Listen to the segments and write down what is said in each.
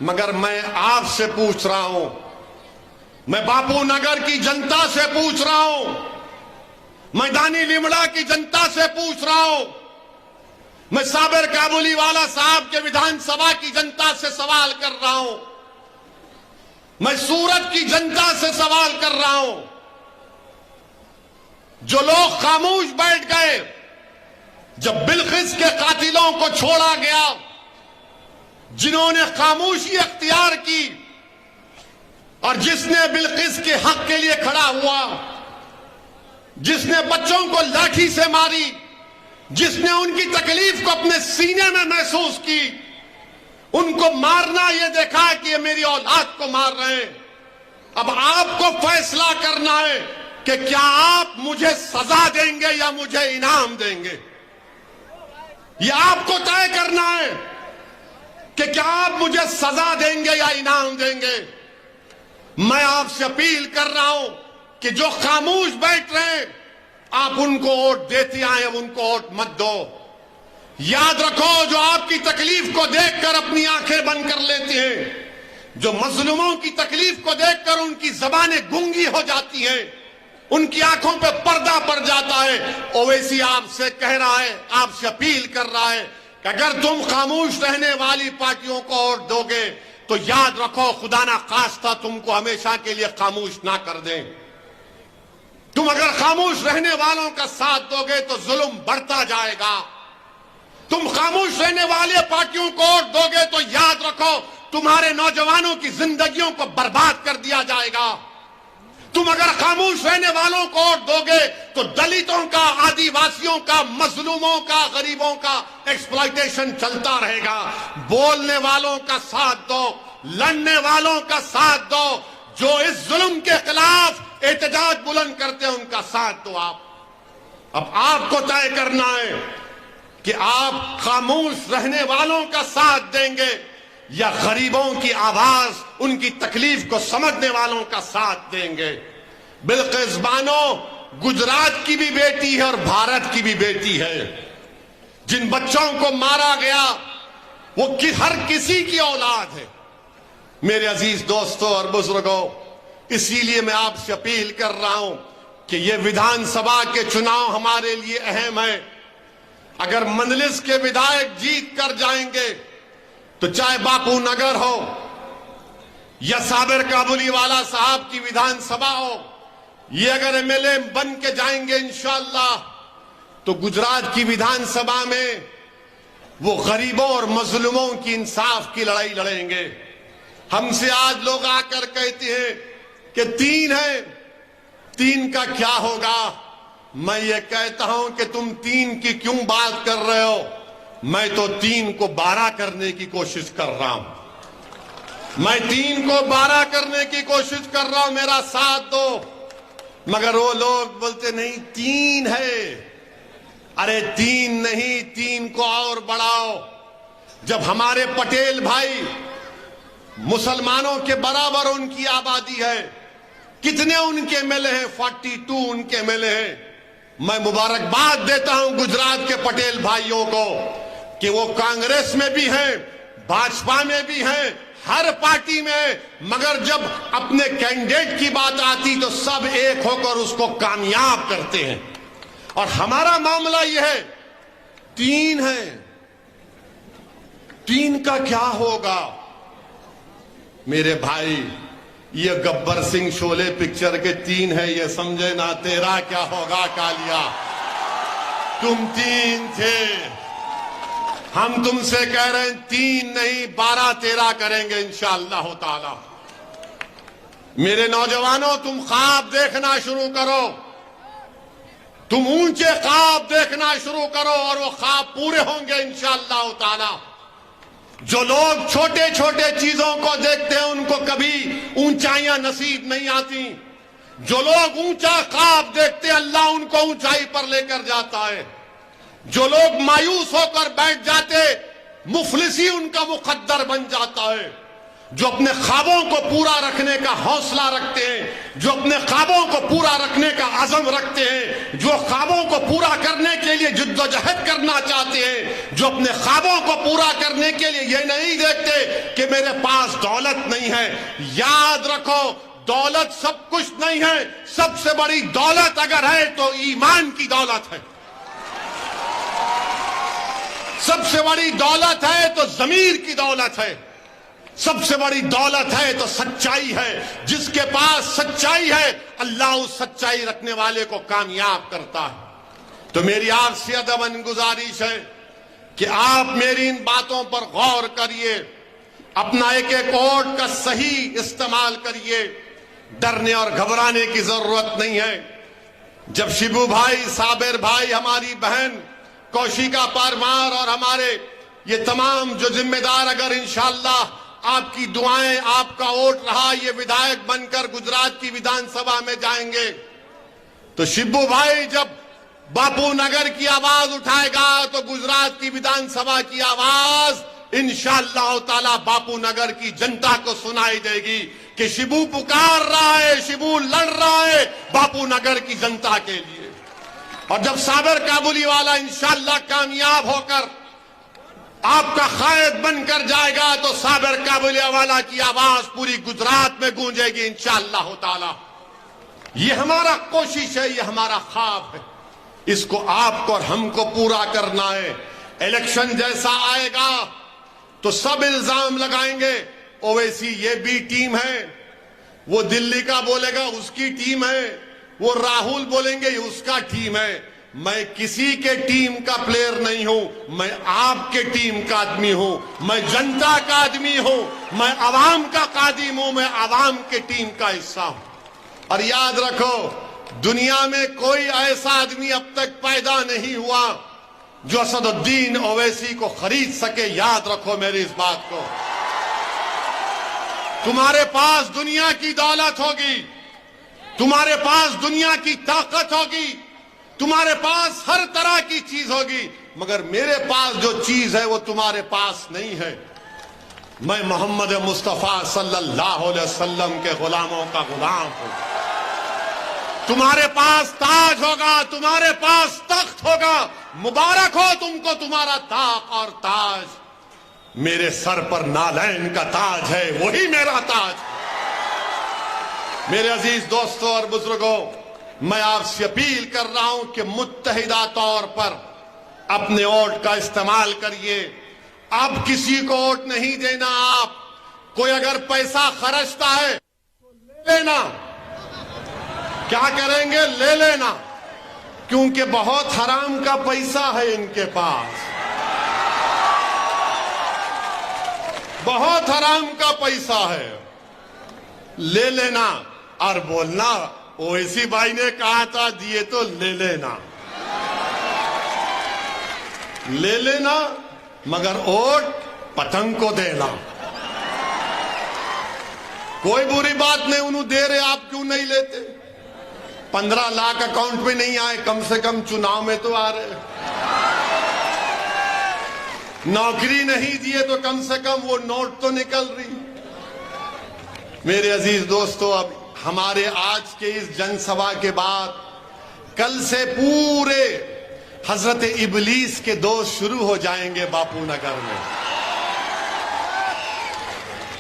مگر میں آپ سے پوچھ رہا ہوں، میں باپو نگر کی جنتا سے پوچھ رہا ہوں، میدانی لیمڑا کی جنتا سے پوچھ رہا ہوں، میں صابر کابلی والا صاحب کے ویدھان سبھا کی جنتا سے سوال کر رہا ہوں، میں سورت کی جنتا سے سوال کر رہا ہوں۔ جو لوگ خاموش بیٹھ گئے جب بلقیس کے قاتلوں کو چھوڑا گیا، جنہوں نے خاموشی اختیار کی اور جس نے بلقیس کے حق کے لیے کھڑا ہوا، جس نے بچوں کو لاٹھی سے ماری، جس نے ان کی تکلیف کو اپنے سینے میں محسوس کی، ان کو مارنا یہ دیکھا کہ یہ میری اولاد کو مار رہے ہیں۔ اب آپ کو فیصلہ کرنا ہے کہ کیا آپ مجھے سزا دیں گے یا مجھے انعام دیں گے۔ یہ آپ کو طے کرنا ہے کہ کیا آپ مجھے سزا دیں گے یا انعام دیں گے۔ میں آپ سے اپیل کر رہا ہوں کہ جو خاموش بیٹھ رہے ہیں، آپ ان کو ووٹ دیتے آئیں، اب ان کو ووٹ مت دو۔ یاد رکھو، جو آپ کی تکلیف کو دیکھ کر اپنی آنکھیں بند کر لیتے ہیں، جو مظلوموں کی تکلیف کو دیکھ کر ان کی زبانیں گونگی ہو جاتی ہیں، ان کی آنکھوں پہ پردہ پڑ جاتا ہے، اویسی آپ سے کہہ رہا ہے، آپ سے اپیل کر رہا ہے کہ اگر تم خاموش رہنے والی پارٹیوں کو ووٹ دو گے تو یاد رکھو، خدا نہ خواستہ تم کو ہمیشہ کے لیے خاموش نہ کر دیں۔ تم اگر خاموش رہنے والوں کا ساتھ دو گے تو ظلم بڑھتا جائے گا۔ تم خاموش رہنے والے پارٹیوں کو ووٹ دو گے تو یاد رکھو، تمہارے نوجوانوں کی زندگیوں کو برباد کر دیا جائے گا۔ تم اگر خاموش رہنے والوں کو ووٹ دو گے تو دلتوں کا، آدی واسیوں کا، مظلوموں کا، غریبوں کا ایکسپلائٹیشن چلتا رہے گا۔ بولنے والوں کا ساتھ دو، لڑنے والوں کا ساتھ دو، جو اس ظلم کے خلاف احتجاج بلند کرتے ہیں ان کا ساتھ دو۔ اب آپ کو طے کرنا ہے کہ آپ خاموش رہنے والوں کا ساتھ دیں گے یا غریبوں کی آواز، ان کی تکلیف کو سمجھنے والوں کا ساتھ دیں گے۔ بلقیس بانو گجرات کی بھی بیٹی ہے اور بھارت کی بھی بیٹی ہے۔ جن بچوں کو مارا گیا وہ ہر کسی کی اولاد ہے۔ میرے عزیز دوستوں اور بزرگوں، اسی لیے میں آپ سے اپیل کر رہا ہوں کہ یہ ویدھان سبھا کے چناؤ ہمارے لیے اہم ہے۔ اگر مجلس کے ودھائک جیت کر جائیں گے تو چاہے باپو نگر ہو یا صابر کابلی والا صاحب کی ویدھان سبھا ہو، یہ اگر ایم ایل اے بن کے جائیں گے انشاءاللہ تو گجرات کی ویدھان سبھا میں وہ غریبوں اور مظلوموں کی انصاف کی لڑائی لڑیں گے۔ ہم سے آج لوگ آ کر کہتے ہیں کہ 3 ہے، 3 کا کیا ہوگا؟ میں یہ کہتا ہوں کہ تم 3 کی کیوں بات کر رہے ہو؟ میں تو 3 کو 12 کرنے کی کوشش کر رہا ہوں۔ میں 3 کو 12 کرنے کی کوشش کر رہا ہوں، میرا ساتھ دو۔ مگر وہ لوگ بولتے نہیں 3 ہے۔ ارے 3 نہیں، 3 کو اور بڑھاؤ۔ جب ہمارے پٹیل بھائی مسلمانوں کے برابر ان کی آبادی ہے، کتنے ان کے ایم ایل اے ہیں؟ 42 ان کے ایم ایل اے ہیں۔ میں مبارکباد دیتا ہوں گجرات کے پٹیل بھائیوں کو کہ وہ کانگریس میں بھی ہیں، بھاجپا میں بھی ہیں، ہر پارٹی میں، مگر جب اپنے کینڈیڈیٹ کی بات آتی تو سب ایک ہو کر اس کو کامیاب کرتے ہیں۔ اور ہمارا معاملہ یہ ہے، 3 ہے، 3 کا کیا ہوگا؟ میرے بھائی، یہ گبر سنگھ شولے پکچر کے 3 ہے، یہ سمجھے نا، تیرا کیا ہوگا کالیا؟ تم 3 تھے، ہم تم سے کہہ رہے ہیں 3 نہیں 12 13 کریں گے انشاءاللہ تعالی۔ میرے نوجوانوں، تم خواب دیکھنا شروع کرو، تم اونچے خواب دیکھنا شروع کرو اور وہ خواب پورے ہوں گے انشاءاللہ تعالی۔ جو لوگ چھوٹے چھوٹے چیزوں کو دیکھتے ہیں ان کو کبھی اونچائیاں نصیب نہیں آتی۔ جو لوگ اونچا خواب دیکھتے ہیں اللہ ان کو اونچائی پر لے کر جاتا ہے۔ جو لوگ مایوس ہو کر بیٹھ جاتے، مفلسی ان کا مقدر بن جاتا ہے۔ جو اپنے خوابوں کو پورا رکھنے کا حوصلہ رکھتے ہیں، جو اپنے خوابوں کو پورا رکھنے کا عزم رکھتے ہیں، جو خوابوں کو پورا کرنے کے لیے جد و جہد کرنا چاہتے ہیں، جو اپنے خوابوں کو پورا کرنے کے لیے یہ نہیں دیکھتے کہ میرے پاس دولت نہیں ہے۔ یاد رکھو، دولت سب کچھ نہیں ہے، سب سے بڑی دولت اگر ہے تو ایمان کی دولت ہے۔ سب سے بڑی دولت ہے تو ضمیر کی دولت ہے، سب سے بڑی دولت ہے تو سچائی ہے۔ جس کے پاس سچائی ہے اللہ اس سچائی رکھنے والے کو کامیاب کرتا ہے۔ تو میری آپ سے ادباً گزارش ہے کہ آپ میری ان باتوں پر غور کریے، اپنا ایک ایک ووٹ کا صحیح استعمال کریے، ڈرنے اور گھبرانے کی ضرورت نہیں ہے۔ جب شبو بھائی، صابر بھائی، ہماری بہن کوشیکا پرمار اور ہمارے یہ تمام جو ذمہ دار اگر انشاءاللہ آپ کی دعائیں، آپ کا ووٹ رہا، یہ ودھایک بن کر گجرات کی ویدھان سبھا میں جائیں گے تو شبو بھائی جب باپو نگر کی آواز اٹھائے گا تو گجرات کی ویدھان سبھا کی آواز انشاءاللہ تعالی باپو نگر کی جنتا کو سنائی دے گی کہ شبو پکار رہا ہے، شبو لڑ رہا ہے باپو نگر کی جنتا کے لیے۔ اور جب صابر کابلی والا انشاءاللہ کامیاب ہو کر آپ کا قائد بن کر جائے گا تو صابر کابلی والا کی آواز پوری گجرات میں گونجے گی انشاءاللہ تعالی۔ یہ ہمارا کوشش ہے، یہ ہمارا خواب ہے، اس کو آپ کو اور ہم کو پورا کرنا ہے۔ الیکشن جیسا آئے گا تو سب الزام لگائیں گے، اویسی یہ بھی ٹیم ہے، وہ دلی کا بولے گا اس کی ٹیم ہے، وہ راہل بولیں گے یہ اس کا ٹیم ہے۔ میں کسی کے ٹیم کا پلیئر نہیں ہوں، میں آپ کے ٹیم کا آدمی ہوں، میں جنتا کا آدمی ہوں، میں عوام کا خادم ہوں، میں عوام کے ٹیم کا حصہ ہوں۔ اور یاد رکھو، دنیا میں کوئی ایسا آدمی اب تک پیدا نہیں ہوا جو اسد الدین اویسی کو خرید سکے۔ یاد رکھو میری اس بات کو۔ تمہارے پاس دنیا کی دولت ہوگی، تمہارے پاس دنیا کی طاقت ہوگی، تمہارے پاس ہر طرح کی چیز ہوگی، مگر میرے پاس جو چیز ہے وہ تمہارے پاس نہیں ہے۔ میں محمد مصطفیٰ صلی اللہ علیہ وسلم کے غلاموں کا غلام ہوں۔ تمہارے پاس تاج ہوگا، تمہارے پاس تخت ہوگا، مبارک ہو تم کو تمہارا طاق اور تاج۔ میرے سر پر نالین کا تاج ہے، وہی میرا تاج۔ میرے عزیز دوستوں اور بزرگوں، میں آپ سے اپیل کر رہا ہوں کہ متحدہ طور پر اپنے ووٹ کا استعمال کریے۔ اب کسی کو ووٹ نہیں دینا۔ آپ کوئی اگر پیسہ خرچتا ہے تو لے لینا۔ کیا کریں گے؟ لے لینا، کیونکہ بہت حرام کا پیسہ ہے ان کے پاس، بہت حرام کا پیسہ ہے۔ لے لینا اور بولنا اویسی بھائی نے کہا تھا دیے تو لے لینا، لے لینا، مگر ووٹ پتنگ کو دینا۔ کوئی بری بات نہیں، انہوں دے رہے آپ کیوں نہیں لیتے؟ 15 لاکھ اکاؤنٹ میں نہیں آئے، کم سے کم چناؤ میں تو آ رہے۔ نوکری نہیں دیے تو کم سے کم وہ نوٹ تو نکل رہی۔ میرے عزیز دوستو، اب ہمارے آج کے اس جن سبھا کے بعد کل سے پورے حضرت ابلیس کے دوست شروع ہو جائیں گے باپو نگر میں۔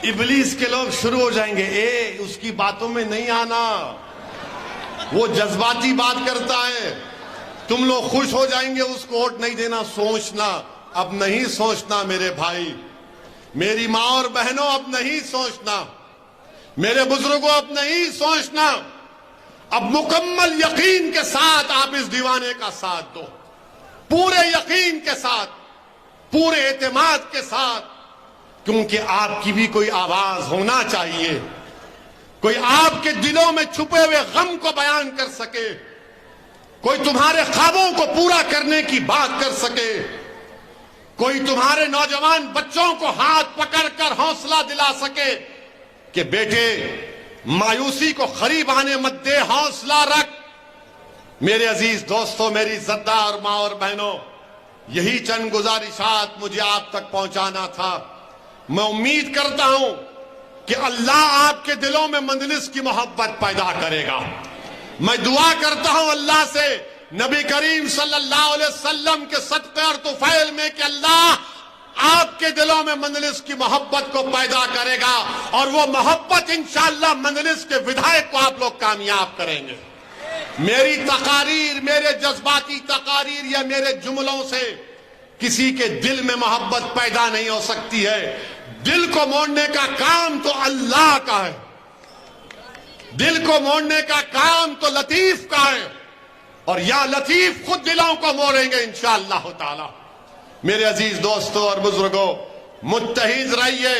ابلیس کے لوگ شروع ہو جائیں گے، اس کی باتوں میں نہیں آنا، وہ جذباتی بات کرتا ہے۔ تم لوگ خوش ہو جائیں گے، اس کو ووٹ نہیں دینا۔ سوچنا، اب نہیں سوچنا میرے بھائی، میری ماں اور بہنوں، اب نہیں سوچنا، میرے بزرگوں اب نہیں سوچنا، اب مکمل یقین کے ساتھ آپ اس دیوانے کا ساتھ دو، پورے یقین کے ساتھ، پورے اعتماد کے ساتھ، کیونکہ آپ کی بھی کوئی آواز ہونا چاہیے، کوئی آپ کے دلوں میں چھپے ہوئے غم کو بیان کر سکے، کوئی تمہارے خوابوں کو پورا کرنے کی بات کر سکے، کوئی تمہارے نوجوان بچوں کو ہاتھ پکڑ کر حوصلہ دلا سکے کہ بیٹے مایوسی کو قریب آنے مت دے، حوصلہ رکھ۔ میرے عزیز دوستوں، میری عزتدار ماں اور بہنوں، یہی چند گزارشات مجھے آپ تک پہنچانا تھا۔ میں امید کرتا ہوں کہ اللہ آپ کے دلوں میں مجلس کی محبت پیدا کرے گا. میں دعا کرتا ہوں اللہ سے نبی کریم صلی اللہ علیہ وسلم کے صدقے اور طفیل میں کہ اللہ آپ کے دلوں میں مجلس کی محبت کو پیدا کرے گا اور وہ محبت انشاءاللہ مجلس کے ودھائق کو آپ لوگ کامیاب کریں گے. میری تقاریر، میرے جذباتی تقاریر یا میرے جملوں سے کسی کے دل میں محبت پیدا نہیں ہو سکتی ہے. دل کو موڑنے کا کام تو اللہ کا ہے. دل کو موڑنے کا کام تو لطیف کا ہے اور یا لطیف خود دلوں کو موڑیں گے انشاءاللہ تعالی. میرے عزیز دوستوں اور بزرگوں، متحد رہیے،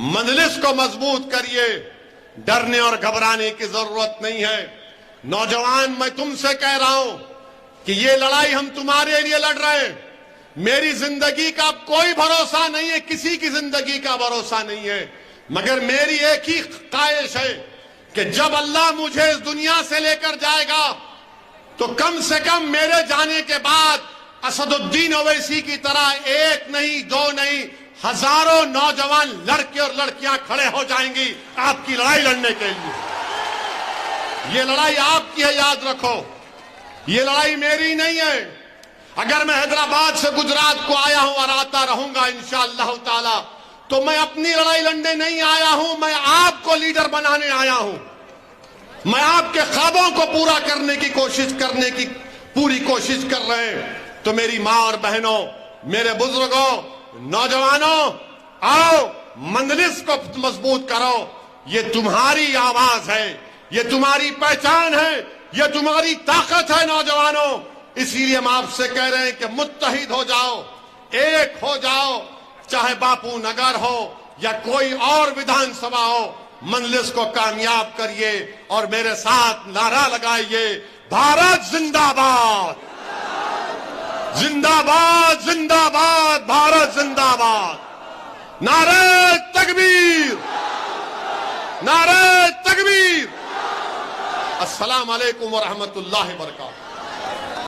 مجلس کو مضبوط کریے، ڈرنے اور گھبرانے کی ضرورت نہیں ہے. نوجوان، میں تم سے کہہ رہا ہوں کہ یہ لڑائی ہم تمہارے لیے لڑ رہے ہیں. میری زندگی کا کوئی بھروسہ نہیں ہے، کسی کی زندگی کا بھروسہ نہیں ہے، مگر میری ایک ہی خواہش ہے کہ جب اللہ مجھے اس دنیا سے لے کر جائے گا تو کم سے کم میرے جانے کے بعد اسد الدین اویسی کی طرح ایک نہیں، دو نہیں، ہزاروں نوجوان لڑکے اور لڑکیاں کھڑے ہو جائیں گی آپ کی لڑائی لڑنے کے لیے. یہ لڑائی آپ کی ہے، یاد رکھو. یہ لڑائی میری نہیں ہے. اگر میں حیدرآباد سے گجرات کو آیا ہوں اور آتا رہوں گا انشاءاللہ تعالی تو میں اپنی لڑائی لڑنے نہیں آیا ہوں، میں آپ کو لیڈر بنانے آیا ہوں. میں آپ کے خوابوں کو پورا کرنے کی پوری کوشش کر رہے ہیں. تو میری ماں اور بہنوں، میرے بزرگوں، نوجوانوں، آؤ مجلس کو مضبوط کرو. یہ تمہاری آواز ہے، یہ تمہاری پہچان ہے، یہ تمہاری طاقت ہے نوجوانوں. اسی لیے ہم آپ سے کہہ رہے ہیں کہ متحد ہو جاؤ، ایک ہو جاؤ، چاہے باپو نگر ہو یا کوئی اور ویدھان سبھا ہو. مجلس کو کامیاب کریے اور میرے ساتھ نعرہ لگائیے، بھارت زندہ باد، زندہ باد، زندہ باد، بھارت زندہ باد. نعرہ تکبیر، نعرہ تکبیر. السلام علیکم ورحمۃ اللہ وبرکاتہ.